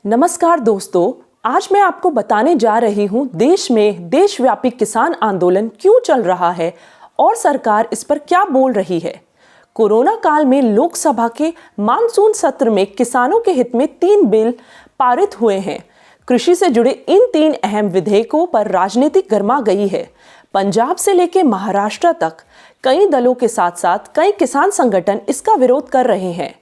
नमस्कार दोस्तों, आज मैं आपको बताने जा रही हूँ देश में देशव्यापी किसान आंदोलन क्यों चल रहा है और सरकार इस पर क्या बोल रही है। कोरोना काल में लोकसभा के मानसून सत्र में किसानों के हित में 3 बिल पारित हुए हैं। कृषि से जुड़े इन 3 अहम विधेयकों पर राजनीति गर्मा गई है। पंजाब से लेकर महाराष्ट्र तक कई दलों के साथ साथ कई किसान संगठन इसका विरोध कर रहे हैं।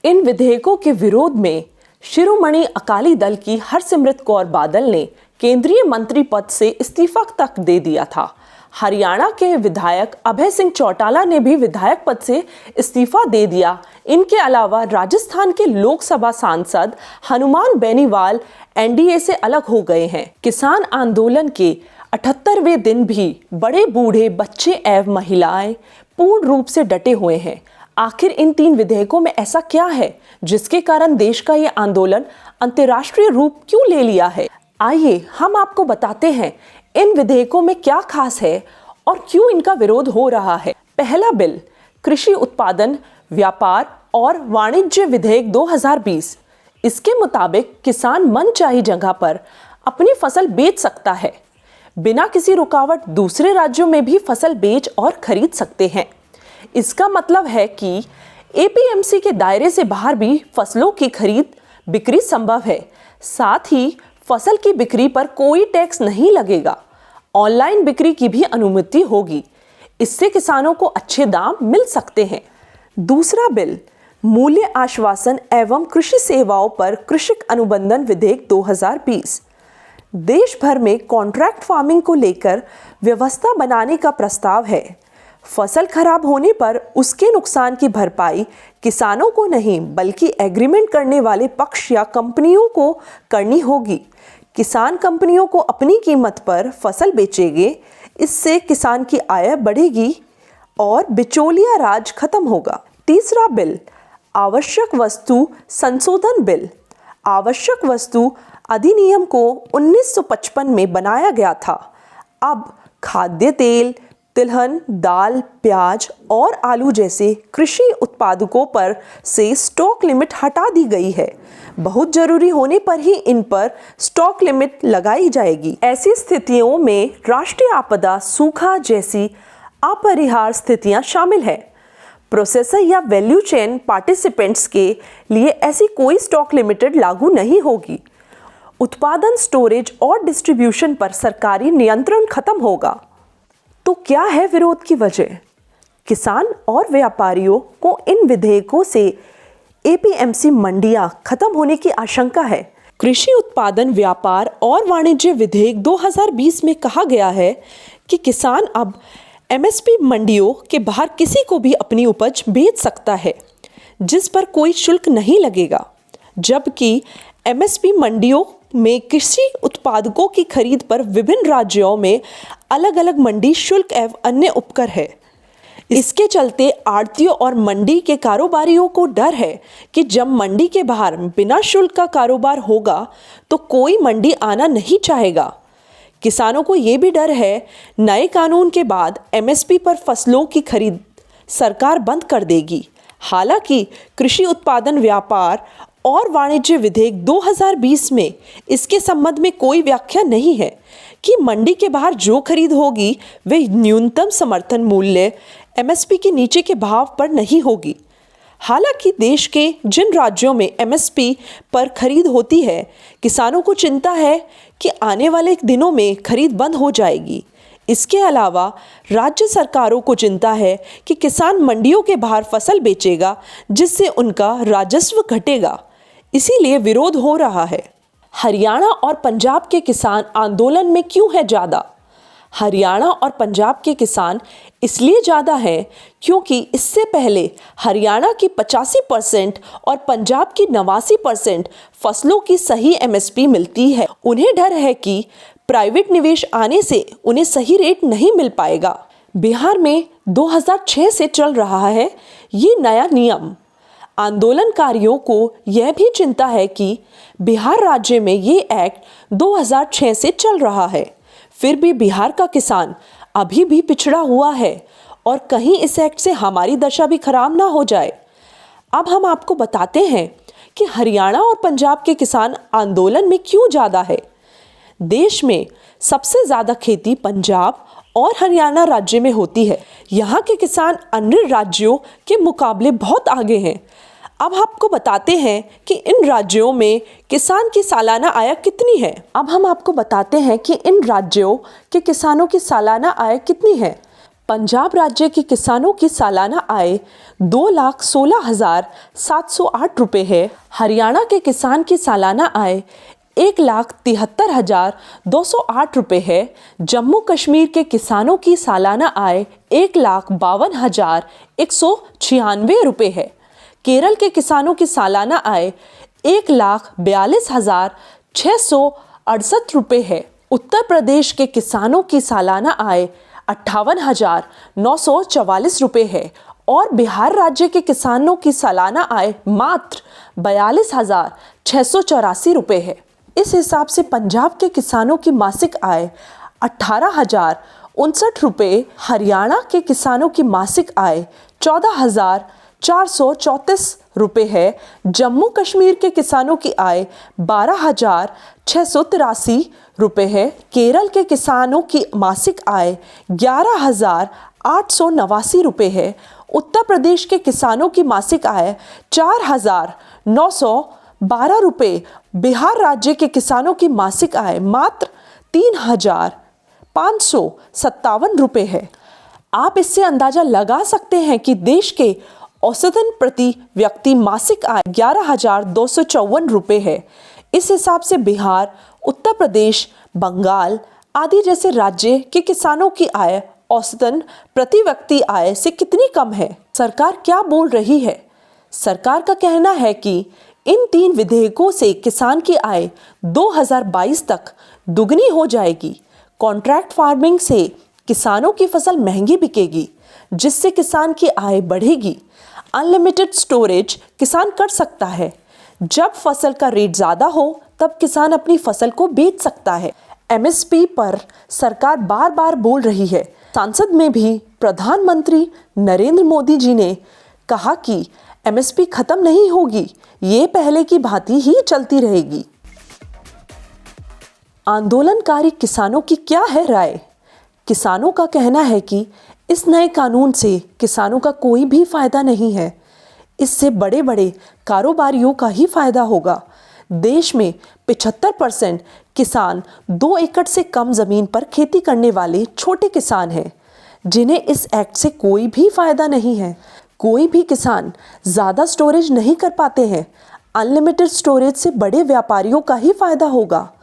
इन विधेयकों के विरोध में शिरोमणि अकाली दल की हरसिमरत कौर बादल ने केंद्रीय मंत्री पद से इस्तीफा तक दे दिया था। हरियाणा के विधायक अभय सिंह चौटाला ने भी विधायक पद से इस्तीफा दे दिया। इनके अलावा राजस्थान के लोकसभा सांसद हनुमान बेनीवाल एनडीए से अलग हो गए हैं। किसान आंदोलन के 78वें दिन भी बड़े बूढ़े बच्चे एवं महिलाएं पूर्ण रूप से डटे हुए हैं। आखिर इन 3 विधेयकों में ऐसा क्या है जिसके कारण देश का ये आंदोलन अंतर्राष्ट्रीय रूप क्यों ले लिया है। आइए हम आपको बताते हैं इन विधेयकों में क्या खास है और क्यों इनका विरोध हो रहा है। पहला बिल कृषि उत्पादन व्यापार और वाणिज्य विधेयक 2020। इसके मुताबिक किसान मनचाही जगह पर अपनी फसल बेच सकता है। बिना किसी रुकावट दूसरे राज्यों में भी फसल बेच और खरीद सकते हैं। इसका मतलब है कि एपीएमसी के दायरे से बाहर भी फसलों की खरीद बिक्री संभव है। साथ ही फसल की बिक्री पर कोई टैक्स नहीं लगेगा। ऑनलाइन बिक्री की भी अनुमति होगी। इससे किसानों को अच्छे दाम मिल सकते हैं। दूसरा बिल मूल्य आश्वासन एवं कृषि सेवाओं पर कृषक अनुबंधन विधेयक 2020। देश भर में कॉन्ट्रैक्ट फार्मिंग को लेकर व्यवस्था बनाने का प्रस्ताव है। फसल खराब होने पर उसके नुकसान की भरपाई किसानों को नहीं बल्कि एग्रीमेंट करने वाले पक्ष या कंपनियों को करनी होगी। किसान कंपनियों को अपनी कीमत पर फसल बेचेंगे। इससे किसान की आय बढ़ेगी और बिचौलिया राज खत्म होगा। तीसरा बिल आवश्यक वस्तु संशोधन बिल। आवश्यक वस्तु अधिनियम को 1955 में बनाया गया था। अब खाद्य तेल, तिलहन, दाल, प्याज और आलू जैसे कृषि उत्पादकों पर से स्टॉक लिमिट हटा दी गई है। बहुत जरूरी होने पर ही इन पर स्टॉक लिमिट लगाई जाएगी। ऐसी स्थितियों में राष्ट्रीय आपदा, सूखा जैसी अपरिहार्य स्थितियां शामिल है। प्रोसेसर या वैल्यू चेन पार्टिसिपेंट्स के लिए ऐसी कोई स्टॉक लिमिटेड लागू नहीं होगी। उत्पादन, स्टोरेज और डिस्ट्रीब्यूशन पर सरकारी नियंत्रण खत्म होगा। तो क्या है विरोध की वजह? किसान और व्यापारियों को इन विधेयकों से एपीएमसी मंडियां खत्म होने की आशंका है। कृषि उत्पादन व्यापार और वाणिज्य विधेयक 2020 में कहा गया है कि किसान अब एमएसपी मंडियों के बाहर किसी को भी अपनी उपज बेच सकता है जिस पर कोई शुल्क नहीं लगेगा, जबकि एमएसपी मंडियों में कृषि उत्पादकों की खरीद पर विभिन्न राज्यों में अलग अलग मंडी शुल्क एवं अन्य उपकर है। इसके चलते आढ़तियों और मंडी के कारोबारियों को डर है कि जब मंडी के बाहर बिना शुल्क का कारोबार होगा तो कोई मंडी आना नहीं चाहेगा। किसानों को ये भी डर है नए कानून के बाद एमएसपी पर फसलों की खरीद सरकार बंद कर देगी। हालांकि कृषि उत्पादन व्यापार और वाणिज्य विधेयक 2020 में इसके संबंध में कोई व्याख्या नहीं है कि मंडी के बाहर जो खरीद होगी वह न्यूनतम समर्थन मूल्य एमएसपी के नीचे के भाव पर नहीं होगी। हालांकि देश के जिन राज्यों में एमएसपी पर खरीद होती है, किसानों को चिंता है कि आने वाले दिनों में खरीद बंद हो जाएगी। इसके अलावा राज्य सरकारों को चिंता है कि किसान मंडियों के बाहर फसल बेचेगा जिससे उनका राजस्व घटेगा। इसीलिए विरोध हो रहा है। हरियाणा और पंजाब के किसान आंदोलन में क्यों है ज़्यादा? हरियाणा और पंजाब के किसान इसलिए ज़्यादा हैं क्योंकि इससे पहले हरियाणा की 85% और पंजाब की 89% फसलों की सही एमएसपी मिलती है। उन्हें डर है कि प्राइवेट निवेश आने से उन्हें सही रेट नहीं मिल पाएगा। बिहार में 2006 से चल रहा है ये नया नियम। आंदोलनकारियों को यह भी चिंता है कि बिहार राज्य में ये एक्ट 2006 से चल रहा है, फिर भी बिहार का किसान अभी भी पिछड़ा हुआ है और कहीं इस एक्ट से हमारी दशा भी खराब ना हो जाए। अब हम आपको बताते हैं कि हरियाणा और पंजाब के किसान आंदोलन में क्यों ज़्यादा है। देश में सबसे ज़्यादा खेती पंजाब और हरियाणा राज्य में होती है। यहाँ के किसान अन्य राज्यों के मुकाबले बहुत आगे हैं। अब आपको बताते हैं कि इन राज्यों में किसान की सालाना आय कितनी है। अब हम आपको बताते हैं कि इन राज्यों के किसानों की सालाना आय कितनी है। पंजाब राज्य के किसानों की सालाना आय 2,16,708 रुपये है। हरियाणा के किसान की सालाना आय 1,73,208 रुपये है। जम्मू कश्मीर के किसानों की सालाना आय 1,52,196 रुपये है। केरल के किसानों की सालाना आय 1,42,668 रुपये है। उत्तर प्रदेश के किसानों की सालाना आय 58,944 रुपये है और बिहार राज्य के किसानों की सालाना आय मात्र 42,684 रुपये है। इस हिसाब से पंजाब के किसानों की मासिक आय 18,059 रुपये, हरियाणा के किसानों की मासिक आय 14,434 रुपये है। जम्मू कश्मीर के किसानों की आय 12,683 रुपये है। केरल के किसानों की मासिक आय 11,889 रुपये है। उत्तर प्रदेश के किसानों की मासिक आय 4,912 रुपये। बिहार राज्य के किसानों की मासिक आय मात्र 3,557 रुपये है। आप इससे अंदाजा लगा सकते हैं कि देश के औसतन प्रति व्यक्ति मासिक आय 11,254 रुपये है। इस हिसाब से बिहार, उत्तर प्रदेश, बंगाल आदि जैसे राज्य के किसानों की आय औसतन प्रति व्यक्ति आय से कितनी कम है। सरकार क्या बोल रही है? सरकार का कहना है कि इन 3 विधेयकों से किसान की आय 2022 तक दुगनी हो जाएगी। कॉन्ट्रैक्ट फार्मिंग से किसानों की फसल महंगी बिकेगी, जिससे किसान की आय बढ़ेगी। अनलिमिटेड स्टोरेज किसान कर सकता है। जब फसल का रेट ज़्यादा हो तब किसान अपनी फसल को बेच सकता है। एमएसपी पर सरकार बार बार बोल रही है। संसद में भी प्रधानमंत्री नरेंद्र मोदी जी ने कहा कि एमएसपी खत्म नहीं होगी, ये पहले की भांति ही चलती रहेगी। आंदोलनकारी किसानों की क्या है राय? किसानों का कहना है कि इस नए कानून से किसानों का कोई भी फायदा नहीं है। इससे बड़े बड़े कारोबारियों का ही फायदा होगा। देश में 75% किसान 2 एकड़ से कम जमीन पर खेती करने वाले छोटे किसान हैं, जिन्हें इस एक्ट से कोई भी फायदा नहीं है। कोई भी किसान ज़्यादा स्टोरेज नहीं कर पाते हैं। अनलिमिटेड स्टोरेज से बड़े व्यापारियों का ही फायदा होगा,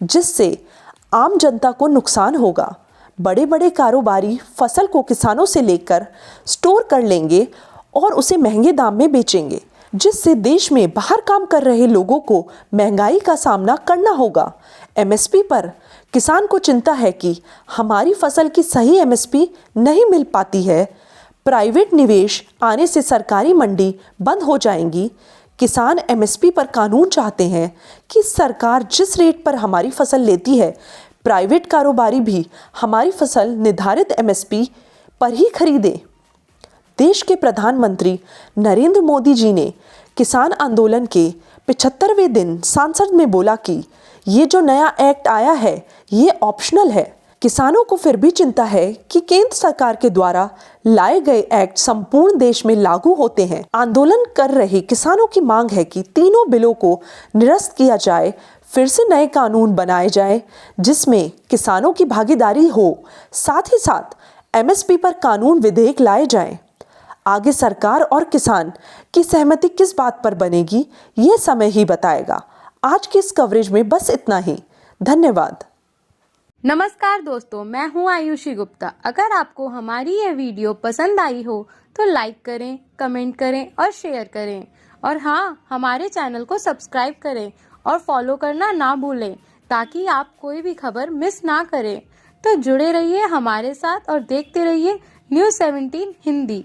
जिससे आम जनता को नुकसान होगा। बड़े बड़े कारोबारी फसल को किसानों से लेकर स्टोर कर लेंगे और उसे महंगे दाम में बेचेंगे, जिससे देश में बाहर काम कर रहे लोगों को महंगाई का सामना करना होगा। एमएसपी पर किसान को चिंता है कि हमारी फसल की सही एमएसपी नहीं मिल पाती है। प्राइवेट निवेश आने से सरकारी मंडी बंद हो जाएंगी। किसान एमएसपी पर कानून चाहते हैं कि सरकार जिस रेट पर हमारी फसल लेती है, प्राइवेट कारोबारी भी हमारी फसल निर्धारित एमएसपी पर ही खरीदे। देश के प्रधानमंत्री नरेंद्र मोदी जी ने किसान आंदोलन के 75वें दिन संसद में बोला कि ये जो नया एक्ट आया है ये ऑप्शनल है। किसानों को फिर भी चिंता है कि केंद्र सरकार के द्वारा लाए गए एक्ट संपूर्ण देश में लागू होते हैं। आंदोलन कर रहे किसानों की मांग है कि तीनों बिलों को निरस्त किया जाए, फिर से नए कानून बनाए जाए जिसमें किसानों की भागीदारी हो। साथ ही साथ एमएसपी पर कानून विधेयक लाए जाएं। आगे सरकार और किसान की सहमति किस बात पर बनेगी, ये समय ही बताएगा। आज की इस कवरेज में बस इतना ही। धन्यवाद। नमस्कार दोस्तों, मैं हूं आयुषी गुप्ता। अगर आपको हमारी यह वीडियो पसंद आई हो तो लाइक करें, कमेंट करें और शेयर करें। और हाँ, हमारे चैनल को सब्सक्राइब करें और फॉलो करना ना भूलें, ताकि आप कोई भी खबर मिस ना करें। तो जुड़े रहिए हमारे साथ और देखते रहिए न्यूज़ 17 हिंदी।